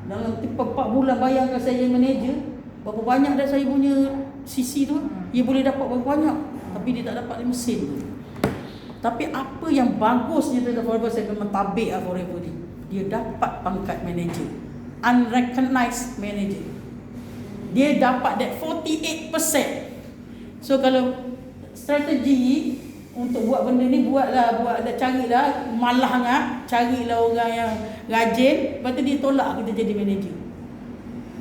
Dalam 4 bulan bayangkan saya jadi manager, berapa banyak dah saya punya CC tu. Dia boleh dapat berapa banyak, tapi dia tak dapat 5 sen tu. Tapi apa yang bagusnya terhadap Forever, saya memang tabik lah Forever ni. Dia dapat pangkat manager, unrecognized manager. Dia dapat that 48%. So kalau strategi untuk buat benda ni, buatlah, carilah, malah sangat, carilah orang yang rajin. Lepas tu dia tolak kita jadi manager.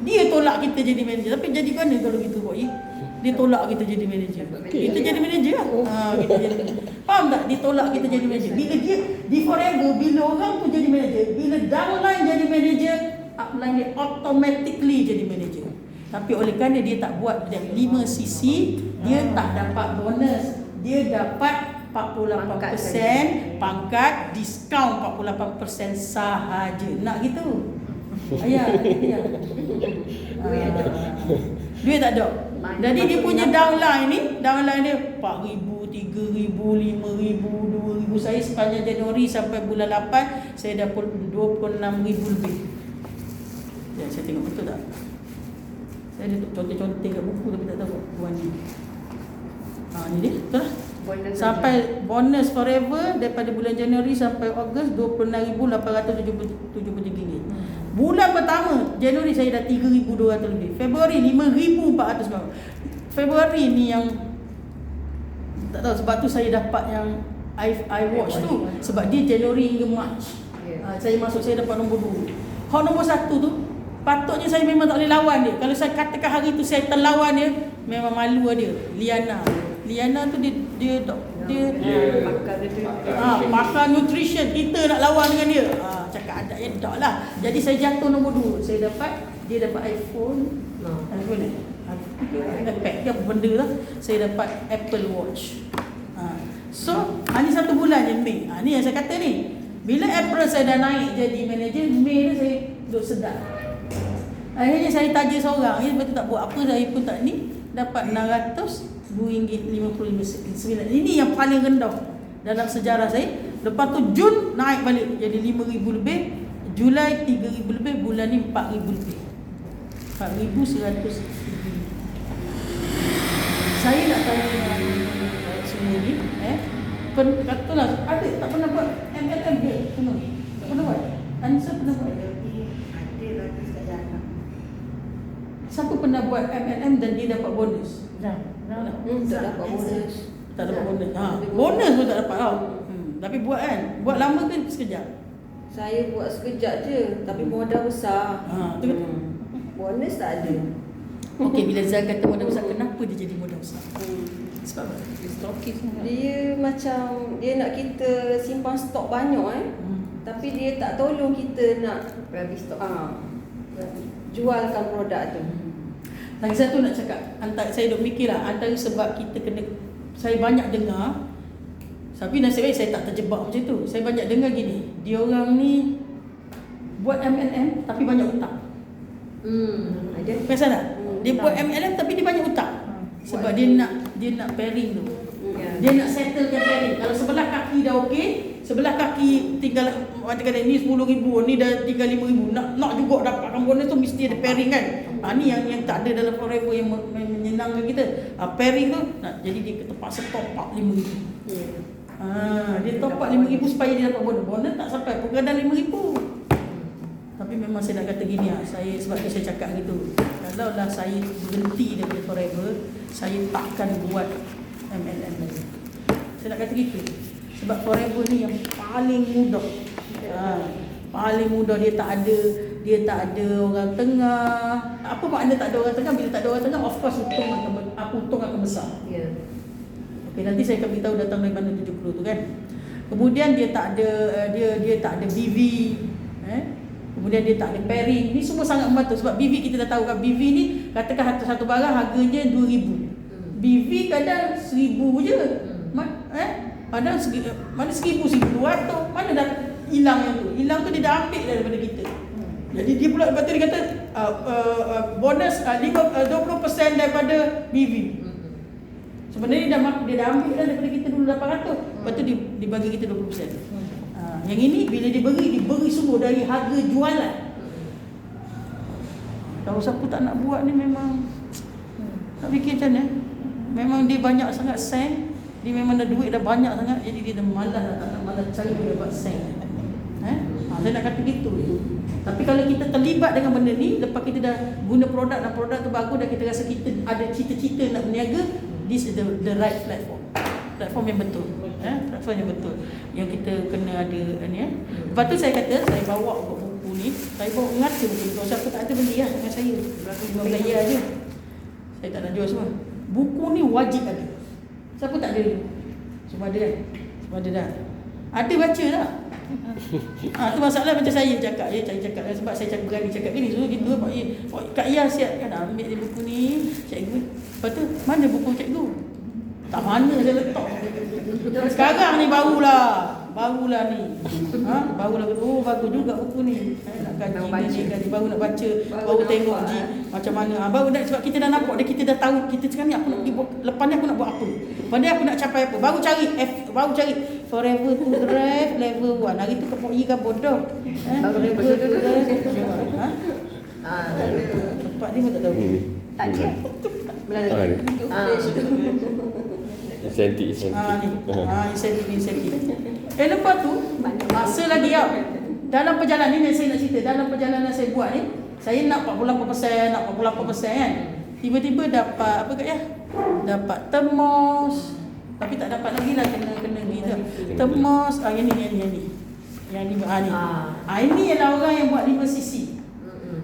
Dia tolak kita jadi manager. Tapi jadi mana kalau gitu Pak Yi? Dia tolak kita jadi manager. Kita jadi manager lah. Kita jadi. Faham tak? Dia tolak kita jadi manager. Bila dia di Forever, bila orang tu jadi manager, bila downline jadi manager, upline dia automatically jadi manager. Tapi oleh kerana dia tak buat dari 5 sisi, dia tak dapat bonus. Dia dapat 48% pangkat, diskaun 48% sahaja. Nak gitu? Ayah. Duit tak ada. Jadi dia punya downline ni, downline dia 4,000, 3,000, 5,000, 2,000. Saya sepanjang Januari sampai bulan 8, saya dapat 26,000 lebih. Ya, saya tengok betul tak? Saya ada contoh-contoh kat buku tapi tak tahu buat ni. Ni dia, betul lah. Sampai bonus Forever daripada bulan Januari sampai Ogos 26,873 ringgit. Bulan pertama Januari saya dah 3,200 lebih. Februari 5,400. Februari ni yang tak tahu, sebab tu saya dapat yang iWatch tu, sebab dia Januari hingga Mac. Saya masuk, saya dapat nombor 2. Hak nombor 1 tu patutnya saya memang tak boleh lawan dia. Kalau saya katakan hari tu saya terlawan dia, memang malu dia. Liana tu dia pakar nutrition, kita nak lawan dengan dia. Cakap ada yang tak lah. Jadi saya jatuh nombor 2. Dia dapat iPhone ni. iPad ke apa benda lah. Saya dapat Apple Watch. So hanya 1 bulan je Mei. Ni yang saya kata ni. Bila April saya dah naik jadi manager, Mei tu saya duduk sedap. Akhirnya saya taja seorang, lepas tu tak buat apa, saya pun tak ni. Dapat RM602.55. Ini yang paling rendah dalam sejarah saya. Lepas tu Jun naik balik jadi 5,000 lebih, Julai 3,000 lebih, bulan ni 4,000 lebih, 4,100. Saya nak tanya semua ni, katalah ada tak pernah buat MLM dia semua? Tak pernah buat? Anissa pernah buat? Siapa pernah buat MLM dan dia dapat bonus? Tak dapat bonus. Tak dapat bonus. Bonus pun tak dapat tau. Tapi buat kan? Buat lama ke sekejap? Saya buat sekejap je, tapi modal besar. Bonus tak ada. Okey, bila Zal kata modal besar, kenapa dia jadi modal besar? Sebab apa? Dia macam dia nak kita simpan stok banyak tapi dia tak tolong kita nak habis stok. Jualkan produk tu. Lagi satu nak cakap, saya duk fikirlah antara sebab kita kena, saya banyak dengar, tapi nasib baik saya tak terjebak macam tu. Saya banyak dengar gini, dia orang ni buat MLM tapi banyak hutang. Ada. Perasan tak? Dia buat MLM tapi dia banyak hutang. Sebab dia nak pairing tu. Dia nak settlekan pairing. Kalau sebelah kaki dah okey, sebelah kaki tinggal katakan ni 10,000, ni dah tinggal 5,000. Nak juga dapatkan bonus tu mesti ada pairing kan. Ni yang tak ada dalam Forever yang menyenangkan kita. Pairing tu jadi dia terpaksa top up 5,000. Dia top up 5,000 supaya dia dapat bonus. Bonus tak sampai pun kadang 5,000. Tapi memang saya nak kata gini saya sebab tu saya cakap gitu. Kalaulah saya berhenti daripada Forever, saya takkan buat MLM lagi. Saya nak kata gitu. Sebab Forever ni yang paling mudah. Paling mudah, dia tak ada orang tengah. Apa makna tak ada orang tengah? Bila tak ada orang tengah, of course untung akan besar. Okey, nanti saya akan beritahu datang dari mana 70 tu kan. Kemudian dia tak ada BV, kemudian dia tak ada pairing. Ni semua sangat membantu sebab BV kita dah tahu kan, BV ni katakan satu barang harganya 2,000. BV kadang 1,000 je. Padahal mana 1,000, 1,200, mana dah hilang yang tu. Hilang tu dia dah ambil daripada kita. Jadi dia pula lepas tu dia kata bonus 20% daripada BV. Sebenarnya dia dah ambil daripada kita dulu 800. Lepas tu dia bagi kita 20%. Yang ini bila diberi semua dari harga jualan. Kalau siapa tak nak buat ni memang tak fikir macam mana. Memang dia banyak sangat sen. Dia memang dah duit dah banyak sangat. Jadi dia dah malas dah, tak nak malas cari dia dapat sen. Saya nak kata gitu. Tapi kalau kita terlibat dengan benda ni, lepas kita dah guna produk dan produk tu bagus dan kita rasa kita ada cita-cita nak berniaga, this is the right platform. Platform yang betul. Platform yang betul. Yang kita kena ada ni. Lepas tu saya kata, saya bawa buku ni, saya bawa mengata buku ni. Kalau siapa tak ada beli lah dengan saya. Berapa 15 ya je. Saya tak nak jual semua. Buku ni wajib ada. Siapa tak ada dulu? Semua ada kan? Semua ada dah. Ada baca tak? Tu masalah macam saya cakap ya, saya cakap sebab saya cakap berani cakap gini. So gitu Kak Ia siap kan ambil dia buku ni, cikgu. Lepas tu mana buku cikgu? Tak mana saya letak. Sekarang ni barulah ni. Barulah bagus juga buku ni. Nak kaji ni, baru nak baca, baru tengok macam mana. Baru nak sebab kita dah nampak dah, kita dah tahu kita sekarang ni aku nak buat, lepas ni aku nak buat apa. Lepas ni aku nak capai apa. Baru cari Forever to Drive level 1. Hari tu kepok kan bodoh. Forever to Drive. Tempat ni pun tak tahu. Tak ada. Insentif. Insentif. Lepas tu masa lagi dalam perjalanan ni saya nak cerita, dalam perjalanan saya buat ni, saya nak 48%, nak 48% kan. Tiba-tiba dapat apa kat ya? Dapat termos. Tapi tak dapat lagi lah, kena gitu. Termos, yang ni. Yang ni ini ialah orang yang buat 5cc.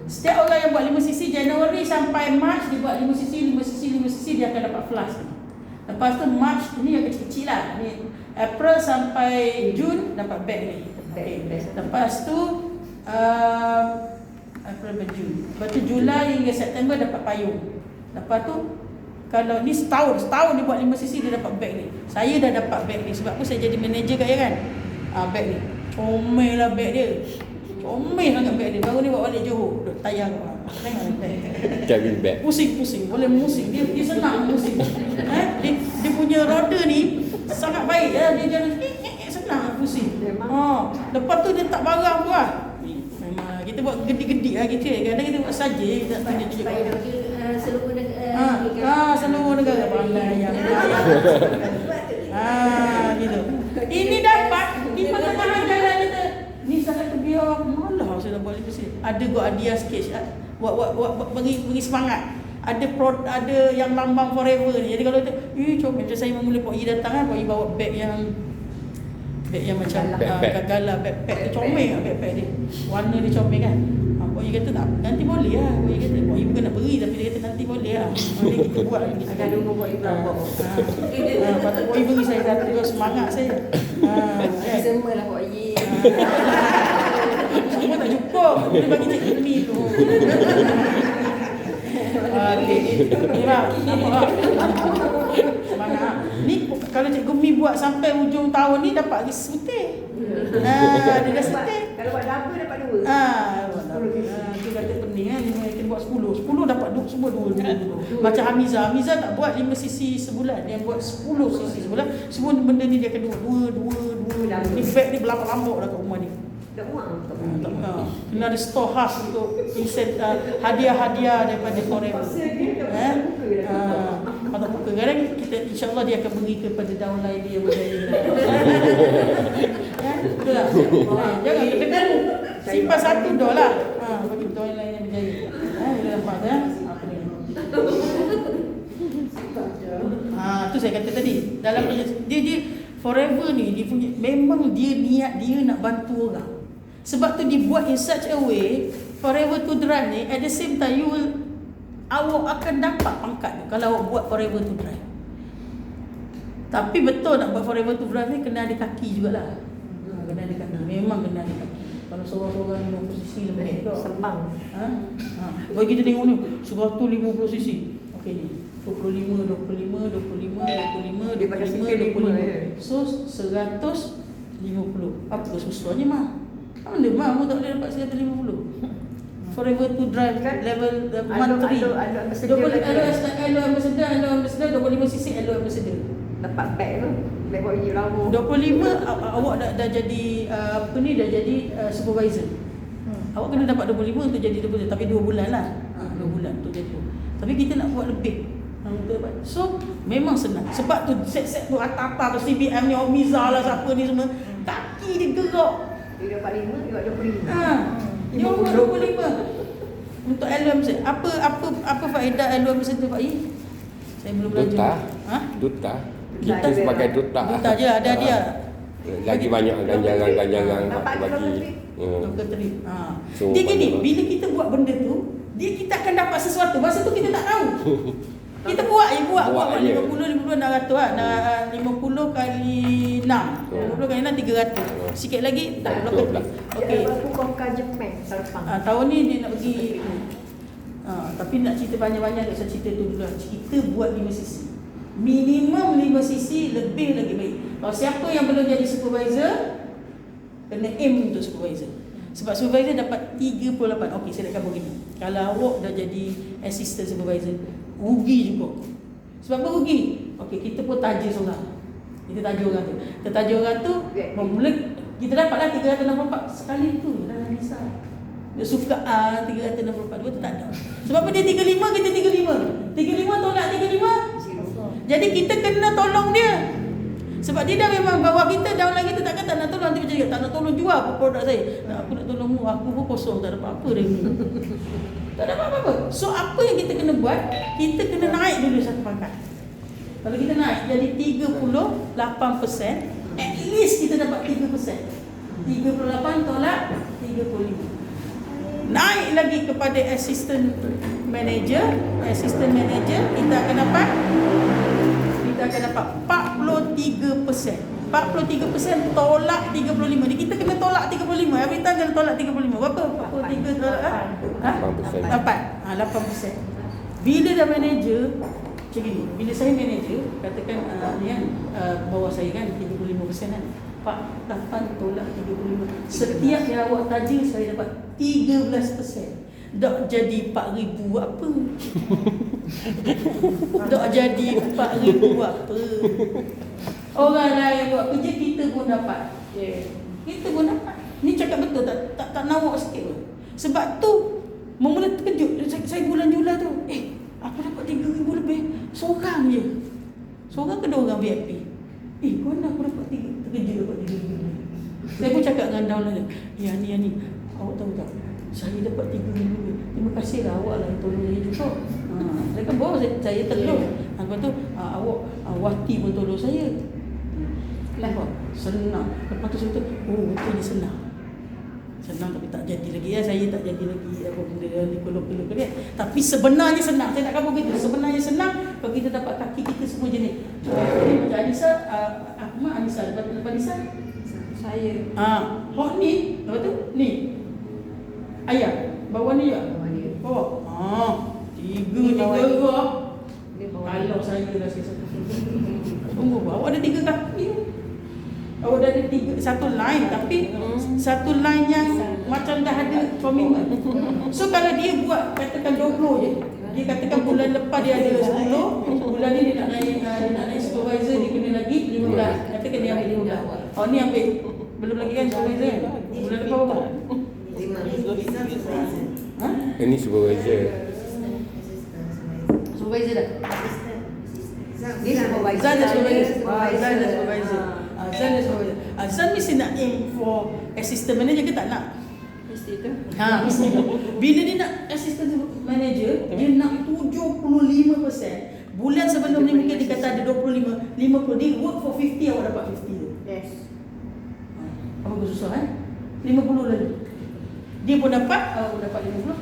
Setiap orang yang buat 5cc Januari sampai Mac dia buat 5cc dia akan dapat flash. Lepas tu March ni yang kecil-kecil lah. Ni April sampai Jun dapat bag ni. Lepas tu April sampai Jun. Lepas tu Julai hingga September dapat payung. Lepas tu kalau ni setahun dia buat 5cc dia dapat bag ni. Saya dah dapat bag ni sebab aku saya jadi manager kat kan. Bag ni. Comel lah bag dia. Comel sangat bag dia. Baru ni bawa balik Johor. Duk tayang. Tengok bag. Cabin bag. Pusing. Boleh pusing. Dia senang pusing. Dia punya roda ni sangat baik ya. Dia jalan senang pusing. Lepas tu dia tak barang pun lah. Memang kita buat gedi-gedi lah kita. Kadang kita buat saja tak tanya tunjuk. Seluruh negara. Seluruh negara pandai yang gitu. Ini dapat di pertengahan jalan kita. Ni sangat terbiar. Malah saya dah buat 5cc. Ada go idea sketch buat bagi semangat. Ada yang lambang forever ni. Jadi kalau comel macam saya mula Pak I datang kan, Pak I bawa beg yang macam gagala backpack dia comel lah backpack dia. Warna dia comel kan. Pak I kata tak, nanti boleh lah. Pak I kata Pak I bukan nak beri tapi dia kata nanti boleh lah. Nanti kita buat lagi. Akan tunggu Pak I berapa. Patut Pak I beri saya satu semangat saya. Semua lah Pak I. Semua tak cukup. Dia bagi cikgu ni tu. Ni bang, nampak tak? Semangat. Ni kalau cikgu Mi buat sampai ujung tahun ni dapat lagi setih. Dia dah setih. Kalau buat dapur dapat 2. Dia kata pening kan, kita buat 10. 10 dapat semua 2. Macam Hamiza tak buat 5cc sebulan. Dia buat 10cc sebulan. Semua benda ni dia akan 2. Ni bag ni berlambak-lambak dah kat rumah ni. Tak muak. Kena ada store khas untuk hadiah-hadiah daripada Forever. Patut buka. Kadang kita insya-Allah dia akan beri kepada downline dia berjaya. Betul tak? Jangan kita simpan $1 lah. Bagi downline yang berjaya. Bila dapat apa ni? Tu saya kata tadi. Dalam dia Forever ni dia punya, memang dia niat dia nak bantu orang. Sebab tu dibuat in such a way Forever to Drive ni at the same time awak akan dapat pangkat tu kalau awak buat Forever to Drive. Tapi betul nak buat Forever to Drive ni kena ada kaki jugalah. Kena ada kaki. Memang kena ada kaki. Kalau seorang-seorang 50cc lebih tu sembang. Bagi kita tengok ni 150cc. Okey ni 25. So 150. Apa susahnya mah? Mana mah tak boleh dapat 150. Forever to Drive kan level 1 3. Ada ambassador 25cc ada ambassador. Dapat bag tu. Bag buat baju lama. 25 awak dah jadi apa ni dah jadi supervisor. Awak kena dapat 25 untuk jadi supervisor tapi 2 bulan lah. 2 bulan untuk jadi. Tapi kita nak buat lebih untuk dapat. So memang senang. Sebab tu set-set tu atas-atas tu CBM ni, Omiza lah, siapa ni semua, kaki dia gerak. Dia dapat 5, dia dapat 25. Dia buat 25. Untuk LM set. Apa faedah LM set tu Pak Yi? Saya belum belajar. Duta. Duta Kita sebagai duta. Duta je ada dia. Lagi banyak ganjaran Dapat bagi. Local trip. So, Dia gini, banyak. bila kita buat benda tu, kita akan dapat sesuatu. Masa tu kita tak tahu. Kita buat 50 600 lah. 50 kali 6. 50 kali 6 300. Sikit lagi tak local trip. Okey. Aku Kokka Jepang Sarpang. Tahun ni dia nak pergi. Tapi nak cerita banyak-banyak, tak usah cerita tu dulu. Kita buat 5 sisi. Minimum 5 sisi, lebih lagi baik. Kalau siapa yang belum jadi supervisor, kena aim untuk supervisor. Sebab supervisor dapat 38. Okey, saya nak kata begini. Kalau awak dah jadi assistant supervisor, rugi juga. Sebab apa rugi? Okey, kita pun taja seorang. Kita taja orang tu. Kita taja orang tu, bermula kita dapatlah 364 sekali tu. Dah risau. Dia suka 364, dua tu tak ada. Sebab apa dia 35, kita 35. 35 tolak 35. Jadi kita kena tolong dia. Sebab dia dah memang bawah kita, downline kita tak kata nak tolong, dia macam tak nak tolong jual apa produk saya. Aku nak tolongmu, aku pun kosong, tak dapat apa dari ni. Tak dapat apa-apa. So apa yang kita kena buat? Kita kena naik dulu satu pangkat. Kalau kita naik jadi 38%, at least kita dapat 3%. 38 tolak 35. Naik lagi kepada assistant manager, kita akan dapat 43%. 43% tolak 35. Jadi kita kena tolak 35. Every time kena tolak 35. Berapa? 43 tolak 8%. Bila dah manager, macam gini. Bila saya manager, katakan bawah saya kan 35% kan. 8 tolak 35. Setiap yang awak taja saya dapat 13%. Tak jadi 4,000 apa? Tak jadi 4,000 apa? Orang lain buat kerja, kita pun dapat. Kita pun dapat. Ni cakap betul, tak nawak sikit pun. Sebab tu memula terkejut. Saya bulan Julai tu, aku dapat 3,000 lebih. Seorang je. Seorang ke 2 orang VIP. Kau nak aku dapat terkejut dapat 3,000 lebih. Saya pun cakap dengan downline, Ya ni, awak tahu tak? Saya dapat 3,000 lebih. Terima kasihlah awak lah yang tolong saya juga. Saya kan bawa saya tolong. Lepas tu awak Wati pun tolong saya. Lepas senang. Lepas tu saya kata, betul ni senang. Senang tapi tak jadi lagi. Saya tak jadi lagi apa benda ni peluk-peluk dia. Tapi sebenarnya senang. Saya nak kata begitu. Sebenarnya senang kalau kita dapat kaki kita semua jenis. Ni macam Anissa, Ahmad Anissa. Lepas Anissa Saya. Hot ni, lepas tu ni. Ayah, bawah ni ya? Bawah. Tiga gerak. Kalau saya dah satu. Tunggu, awak ada 3 kaki. Awak dah ada 1 line, tapi 1 line yang macam dah ada komitmen. So kalau dia buat katakan 20 je. Dia katakan bulan lepas dia ada 10, bulan ni dia nak naik supervisor, dia kena lagi 15. Katakan dia ambil 15. Ni ambil belum lagi kan supervisor kan? Bulan lepas berapa? 5. Ini supervisor. Supervisor dah. Dia supervisor. Zan dah supervisor. Zan mesti nak aim for assistant manager ke tak nak? Mesti tu. Mesti. Bila dia nak assistant manager, dia nak 75%. Bulan sebelum ni mungkin dia kata ada 25, 50. Dia work for 50, awak dapat 50 tu. Yes. Apa susah kan? 50 lagi. Dia pun dapat, awak dapat 50.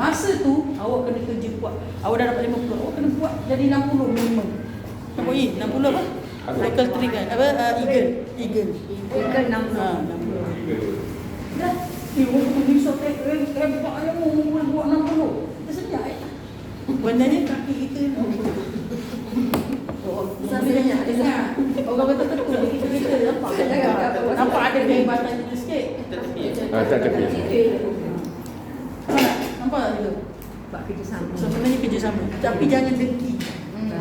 Masa tu awak kena kerja kuat. Awak dah dapat 50, awak kena buat jadi 60 minimum. Apa ni? 60 apa? Local trick kan? Apa? Eagle. Ikan 60. 60. Dah. Orang tu bisa buat ayam buat 60. Dia senyap Benarnya kaki kita Senyap. orang betul-betul kita nampak ada kehebatan kita sikit. Tak tepi. Nampak tak tu? Buat kerjasama. Sebenarnya kerjasama. Tapi jangan dengki.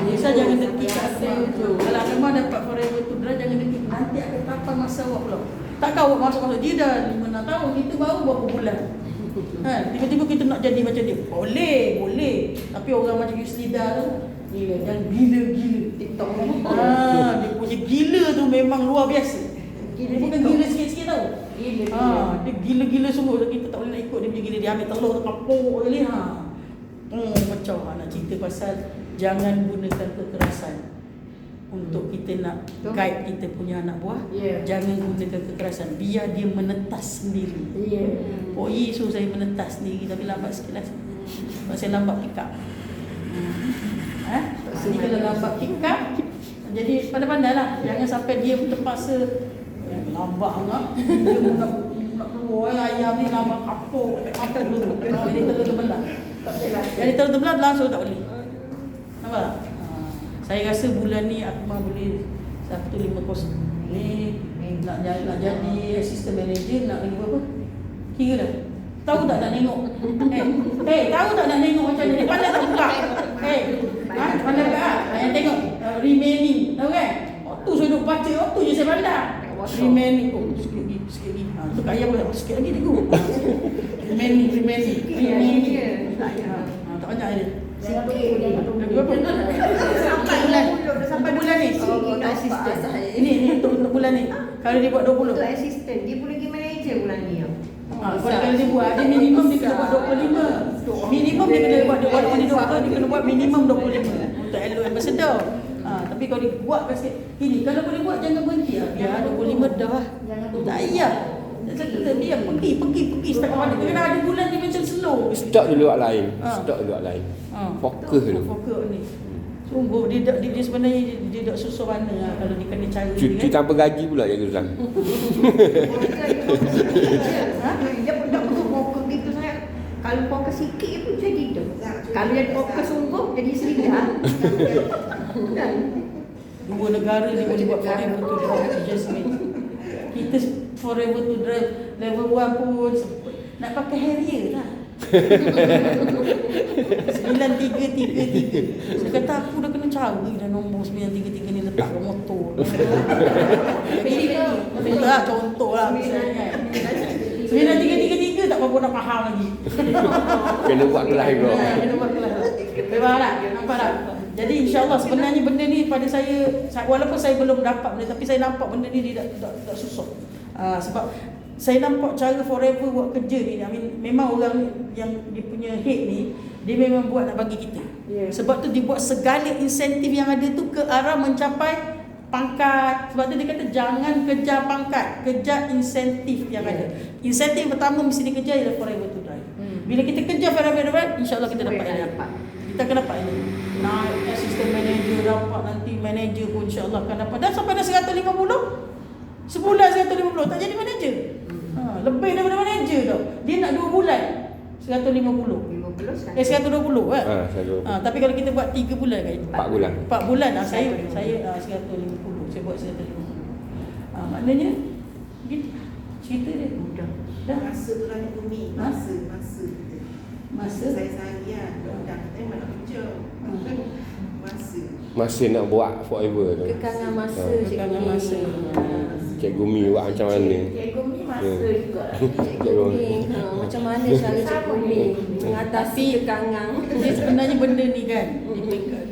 Bisa jangan dengki kat tu. Kalau memang dapat forever tu dah jangan dengki. Nanti akan kapan masa awak pula. Takkan awak masuk dia dah 5-6 tahun, kita baru berapa bulan. Tiba-tiba kita nak jadi macam dia. Boleh. Tapi orang macam Yusnida tu yang gila-gila. TikTok Dia punya gila tu memang luar biasa. Dia bukan gila sikit-sikit tau. Dia gila-gila sungguh. Kita tak boleh nak ikut dia punya gila. Dia ambil telur tu kapuk je ni. Macam nak cerita pasal jangan gunakan kekerasan untuk kita nak guide kita punya anak buah. Jangan gunakan kekerasan. Biar dia menetas sendiri. Poi suruh saya menetas sendiri tapi lambat sikit lah. Sebab saya lambat pick up. Jadi kalau lambat pick up, jadi pandai-pandai lah. Jangan sampai dia terpaksa lambat sangat. Dia nak keluar ayam ni lambat kapuk dulu. Jadi telur terbelah. Jadi telur terbelah langsung tak boleh. Nampak tak? Saya rasa bulan ni Akmal boleh 150 ni nak jadi assistant manager, nak lagi berapa? Kira dah. Tahu tak nak tengok? Tahu tak nak tengok macam ni? Pandai tak buka? Pandai tak? Yang tengok remaining, tahu kan? Waktu saya duduk baca, waktu je saya pandai. Remaining, sikit lagi. Tu kaya apa? Sikit lagi tengok. Remaining. Tak banyak dia. Lagi berapa? Sampai bulan ni. Ini untuk bulan ni. Kalau dia buat 20. Untuk assistant, dia boleh pergi manager bulan ni. Kalau dia buat, dia minimum dia kena buat 25. Minimum dia kena buat, walaupun dia doktor, dia kena buat minimum 25 untuk LO ambassador. Tapi kalau dia buat kasi ini, kalau boleh buat jangan berhenti. Biar 25 dah. Tak payah. Dia pergi setakat mana. Kena ada bulan dia macam slow. Stop dulu buat lain. Fokus dulu. Fokus ni. Sungguh dia sebenarnya dia tak susah mana lah kalau dia kena cara Cuti ni kan. tanpa gaji pula ya Guzan. Dia pun tak fokus gitu sangat. Kalau fokus sikit pun jadi dah. Kalau dia fokus sungguh jadi seridah. Dua negara dia boleh buat forever to drive Jasmine. Kita forever to drive level 1 pun nak pakai Harrier lah. 9333. Saya kata aku dah kena cari dah nombor 933 ni letak kat motor. Betul lah, contoh lah misalnya. 9333 tak apa-apa nak faham lagi. Kena buat kelas bro. Kena buat kelas. Memang tak? Nampak tak? Jadi insyaAllah sebenarnya benda ni pada saya, walaupun saya belum dapat benda, tapi saya nampak benda ni dia tak susah. Sebab saya nampak cara forever buat kerja ni, memang orang yang dia punya head ni, dia memang buat nak bagi kita. Sebab tu dia buat segala insentif yang ada tu ke arah mencapai pangkat. Sebab tu dia kata jangan kejar pangkat, kejar insentif yang ada. Insentif pertama mesti dikejar ialah forever to drive. Bila kita kejar forever to drive, insyaAllah kita dapat ini. Kita akan dapat ini. Naik assistant manager dapat, nanti manager pun insyaAllah akan dapat. Dan sampai dah 150, sebulan 150 tak jadi manager. Lebih daripada manager tau. Dia nak 2 bulan 150. 120 kan? Tapi kalau kita buat 3 bulan kan? 4 bulan. 4 bulan saya 150. Saya buat 150. Maknanya gitu. Cerita dia mudah. Dah Masa tu lah Umi. Masa saya sayang. Dah nak kerja. Masa nak buat forever tu. Kekangan masa. Kekangan masa. Cikgu Mi buat macam mana? Cikgu Mi masa juga. Cikgu Mi, macam mana cara Cikgu Mi mengatasi kekangan? Dia sebenarnya benda ni kan,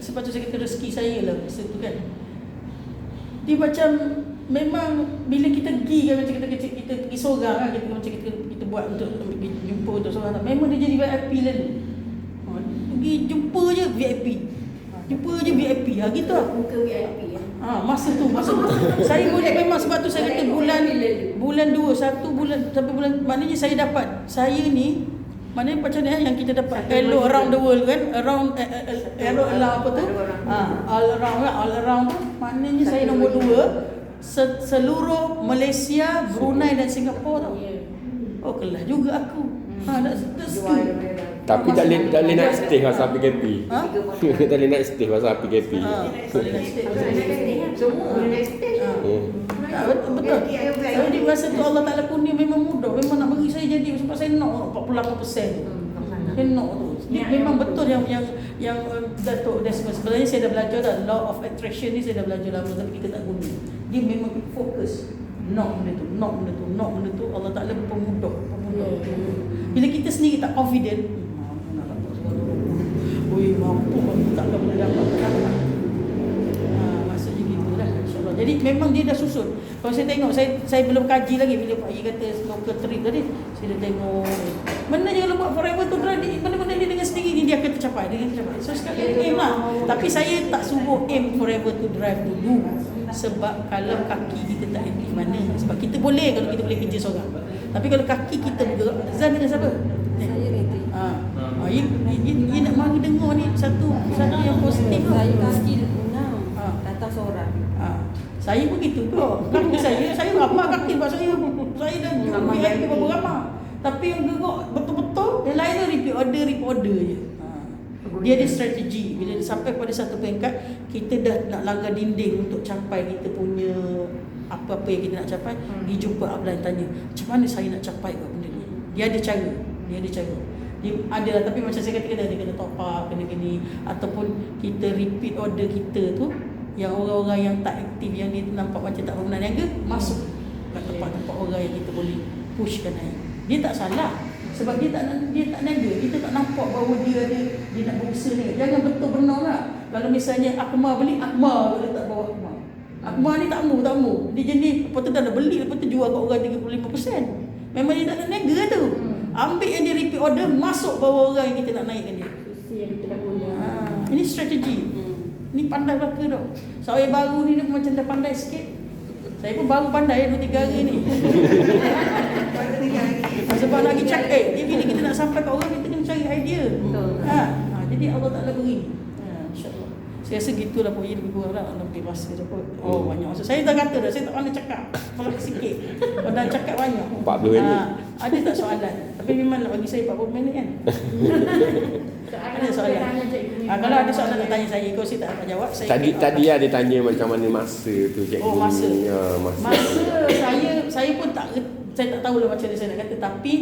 sebab tu saya kata rezeki saya lah masa tu kan. Dia macam memang bila kita pergi kan, macam kita pergi seorang kan, kita macam kita buat untuk jumpa untuk seorang, memang dia jadi VIP lalu. Pergi jumpa je VIP. Jumpa je VIP. Gitu lah. Muka VIP. Masa tu saya boleh memang, sebab tu saya kata bulan 2, 1 bulan sampai bulan, maknanya saya dapat, saya ni maknanya macam ni yang kita dapat hello around the world kan, around hello apa tu, all around tu maknanya saya nombor 2 seluruh Malaysia, Brunei dan Singapura tau. Oh kelas juga aku. That's good. Tapi tak boleh nak stay masa PKP. Tak boleh nak stay masa PKP. Semua boleh stay. Betul. Saya di masa tu Allah Ta'ala pun dia memang mudah. Memang nak bagi saya jadi, sebab saya nak 48%. Saya nak tu. Memang betul yang Datuk Desmond, sebenarnya saya dah belajar dah law of attraction ni, saya dah belajar lama tapi kita tak guna. Dia memang fokus. Nak benda tu. Allah Ta'ala pemudah. Bila kita sendiri tak confident, nak dapat suara oi mampu aku takkan boleh dapat. Maksudnya gitulah insya-Allah. Jadi memang dia dah susun. Kalau saya tengok, saya belum kaji lagi bila Pak Yi kata local trip tadi. Saya dah tengok benda yang kalau buat forever to drive ni, benda-benda ni dengan sendiri ni dia akan tercapai, So sekali aim lah. Tapi saya tak suruh aim forever to drive dulu. Sebab kalau kaki kita tak aktif mana. Sebab kita boleh kalau kita boleh kerja seorang. Tapi kalau kaki kita bergerak, Zan dengan siapa? Saya reti. Ia nak mari dengar ni satu yang positif. Saya kaki 6. Datang seorang. Saya pun gitu kok. Kaki saya ramah kaki sebab saya dah VIP berapa ramah. Tapi yang gerak betul-betul, yang lain tu repeat order je. Dia ada strategi. Bila sampai pada satu peringkat, kita dah nak langgar dinding untuk capai kita punya apa-apa yang kita nak capai. Pergi jumpa upline tanya, macam mana saya nak capai benda ni? Dia ada cara. Dia ada lah, tapi macam saya kata dia kena top up, kena gini. Ataupun kita repeat order kita tu, yang orang-orang yang tak aktif, yang dia nampak macam tak pernah niaga, masuk kat tempat-tempat orang yang kita boleh pushkan naik. Dia tak salah. Sebab dia tak niaga. Kita tak nampak bahawa dia nak berusaha ni. Jangan betul benar lah. Kalau misalnya Akmal beli, Akmal tak bawa Akmal. Akmal ni tak mu. Dia jenis, lepas tu dah beli, lepas tu jual kat orang 35%. Memang dia tak nak niaga tu. Ambil yang dia repeat order, masuk bawa orang yang kita nak naikkan dia. Ini strategi. Ni pandai belaka tau. Saya baru ni dia macam dah pandai sikit. Saya pun baru pandai 2-3 hari ni. Sebab lagi cakap, dia bila kita nak sampai kat orang, kita kena cari idea. Jadi Allah Ta'ala beri. InsyaAllah. Saya rasa gitulah Pak Yi, lebih kurang lah. Lebih masa dapat. Banyak masa. Saya dah kata dah, saya tak pandai cakap. Kalau sikit. Kalau dah cakap banyak. 40 minit. Ada tak soalan? Tapi memanglah bagi saya 40 minit kan. Ada soalan. Kalau ada soalan nak tanya saya, kalau saya tak dapat jawab, saya Tadi dia tanya macam mana masa tu cikgu. Masa. Masa saya pun tak tahu lah macam mana saya nak kata. Tapi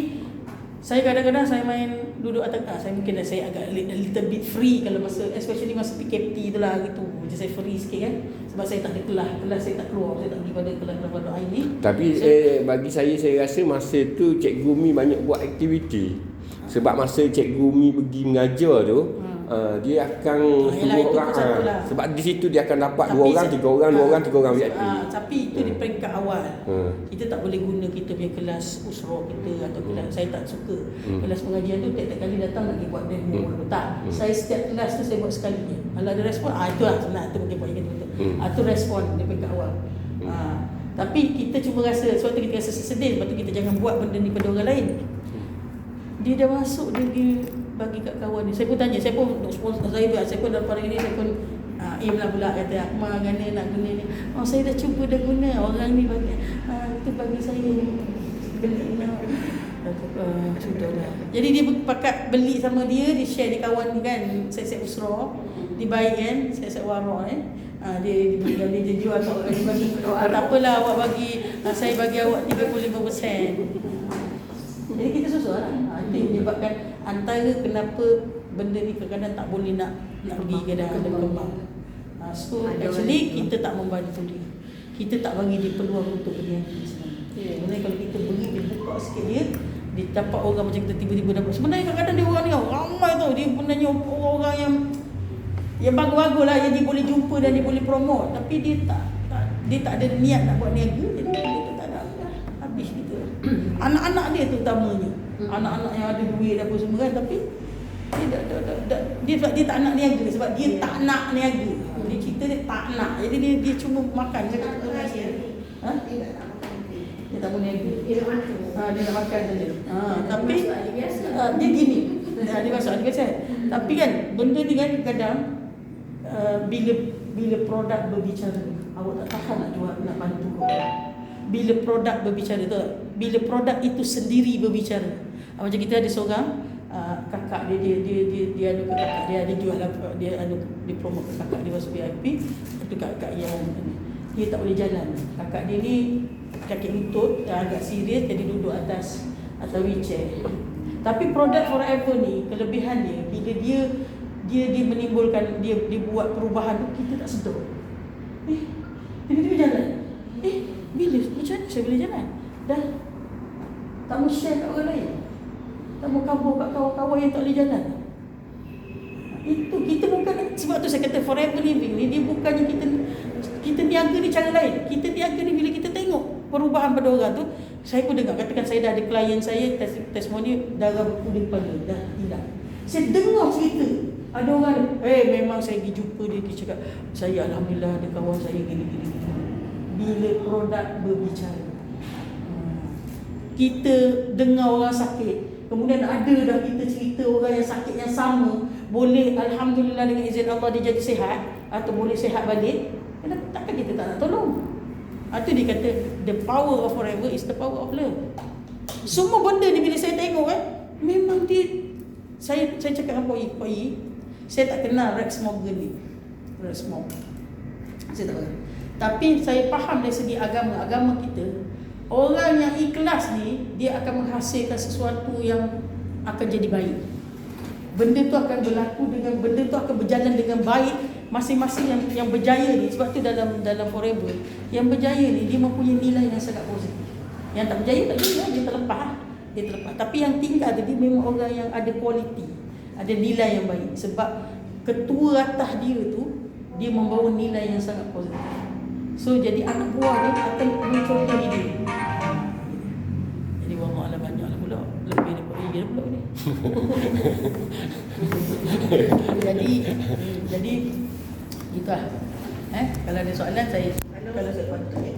saya kadang-kadang saya main duduk atas, saya mungkin saya agak little bit free kalau masa, especially masa PKP tu lah gitu. Macam saya free sikit kan. Sebab saya tak ada kelas saya tak keluar, saya tak pergi pada kelas doa ini. Tapi bagi saya rasa masa tu Cikgu Mi banyak buat aktiviti. Sebab masa Cikgu Mi pergi mengajar tu, dia akan semua orang sebab di situ dia akan dapat 2 orang, 3 orang, 2 orang, 3 orang VIP. Tapi itu di peringkat awal. Kita tak boleh guna kita punya kelas usrah kita atau kelas, saya tak suka. Kelas pengajian tu tiap-tiap kali datang lagi buat demo tak. Saya setiap kelas tu saya buat sekali je. Kalau ada respon, itulah senang, tu mungkin buat betul. Itu respon di peringkat awal. Tapi kita cuma rasa, suatu kita rasa sedih, lepas tu kita jangan buat benda ni pada orang lain. Dia dah masuk, dia bagi kat kawan ni. Saya pun tanya, saya pun sponsor saya pun dalam hari ni saya pun aim lah pula kata Akmal gana nak guna ni. Saya dah cuba dah guna, orang ni bagi itu bagi saya beli lah. Sudahlah. Jadi dia pakat beli sama dia share di kawan ni kan, set usrah, dibaik kan, set warak kan. Dia beli dia jual kat orang dia bagi. Tak apalah awak bagi, saya bagi awak 35%. Jadi kita susah lah. Itu yang menyebabkan antara kenapa benda ni kadang-kadang tak boleh nak pergi ke dalam kembang. So actually kita tak membantu dia. Kita tak bagi dia peluang untuk berniaga sebenarnya. Sebenarnya kalau kita beri, dia buka sikit dia dapat orang macam kita tiba-tiba dapat. Sebenarnya kadang-kadang dia orang ni ramai tau. Dia sebenarnya orang-orang yang bagus-bagus lah, yang dia boleh jumpa dan dia boleh promote. Tapi dia tak ada niat nak buat niaga. Jadi dia tak ada habis gitu. Anak-anak dia terutamanya. Anak-anak yang ada duit apa semua kan, tapi dia tak nak niaga sebab dia tak nak niaga. Dia cerita dia tak nak. Jadi dia cuma makan je kat rumah dia. Dia tak boleh niaga. Dia nak makan saja. Tapi dia gini. Dia masuk dia biasa. Tapi kan benda ni kan kadang bila produk berbicara, awak tak tahan nak jual, nak bantu orang. Bila produk berbicara tu, bila produk itu sendiri berbicara. Macam kita ada seorang kakak dia anu ke kakak dia jual dia promote ke kakak dia masuk VIP. Itu kakak yang dia tak boleh jalan. Kakak dia ni kaki lutut agak serius, jadi duduk atas wheelchair. Tapi produk Forever ni kelebihan dia bila dia menimbulkan dia buat perubahan tu, kita tak sedar. Tiba-tiba jalan. Bila macam mana saya boleh jalan? Dah tak mau share kat orang lain. Tak mau kabur kat kawan-kawan yang tak boleh jalan. Itu kita bukan, sebab tu saya kata forever living ni, dia bukannya kita niaga ni cara lain. Kita niaga ni bila kita tengok perubahan pada orang tu. Saya pun dengar, katakan saya dah ada klien saya testimoni darah berkulit pada dah hilang. Saya dengar cerita ada orang, memang saya pergi jumpa dia cakap, saya alhamdulillah ada kawan saya gini-gini. Bila produk berbicara, kita dengar orang sakit, kemudian ada dah kita cerita orang yang sakit yang sama, boleh alhamdulillah dengan izin Allah dia jadi sihat atau boleh sihat balik, takkan kita tak nak tolong. Itu dia kata the power of forever is the power of love. Semua benda ni bila saya tengok memang dia, saya cakap dengan Pak Yi, saya tak kenal Rex Morgan ni. Rex Morgan saya tak kenal. Tapi saya faham dari segi agama kita, orang yang ikhlas ni dia akan menghasilkan sesuatu yang akan jadi baik. Benda tu akan berlaku dengan, benda tu akan berjalan dengan baik. Masing-masing yang berjaya ni, sebab tu dalam forever, yang berjaya ni dia mempunyai nilai yang sangat positif. Yang tak berjaya tak berjaya, dia terlepas. Tapi yang tinggal tu dia memang orang yang ada kualiti, ada nilai yang baik. Sebab ketua atas dia tu, dia membawa nilai yang sangat positif. So jadi anak buah dia akan mencontohi dia. Jadi wallah alam banyaklah pula, lebih daripada dia pula ni. jadi itulah. Kalau ada soalan saya, kalau saya patut